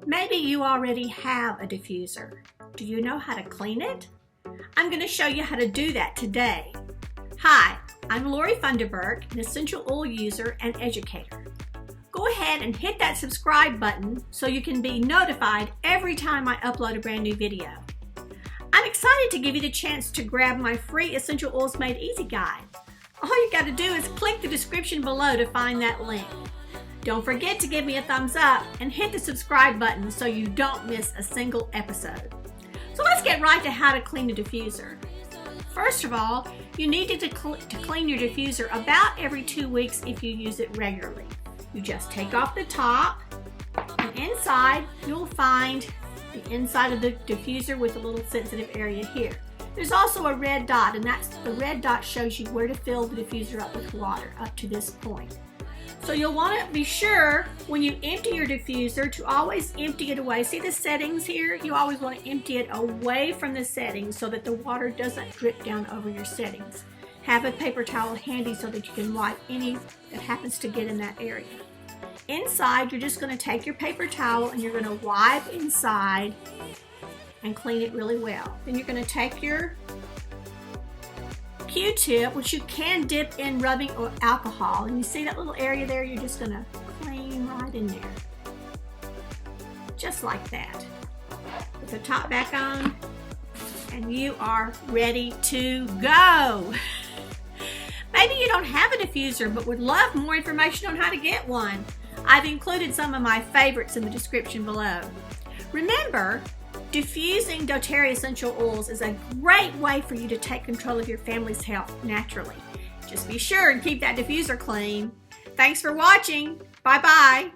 Maybe you already have a diffuser. Do you know how to clean it? I'm going to show you how to do that today. Hi, I'm Lori Funderburk, an essential oil user and educator. Go ahead and hit that subscribe button so you can be notified every time I upload a brand new video. I'm excited to give you the chance to grab my free Essential Oils Made Easy guide. All you got to do is click the description below to find that link. Don't forget to give me a thumbs up and hit the subscribe button so you don't miss a single episode. So let's get right to how to clean a diffuser. First of all, you need to clean your diffuser about every 2 weeks if you use it regularly. You just take off the top, and inside you'll find the inside of the diffuser with a little sensitive area here. There's also a red dot, and the red dot shows you where to fill the diffuser up with water up to this point. So you'll want to be sure when you empty your diffuser to always empty it away. See the settings here? You always want to empty it away from the settings so that the water doesn't drip down over your settings. Have a paper towel handy so that you can wipe any that happens to get in that area. Inside, you're just going to take your paper towel and you're going to wipe inside and clean it really well. Then you're going to take your Q-tip, which you can dip in rubbing or alcohol, and you see that little area there, you're just going to clean right in there. Just like that. Put the top back on, and you are ready to go. Maybe you don't have a diffuser but would love more information on how to get one. I've included some of my favorites in the description below. Remember, diffusing doTERRA essential oils is a great way for you to take control of your family's health naturally. Just be sure and keep that diffuser clean. Thanks for watching. Bye-bye.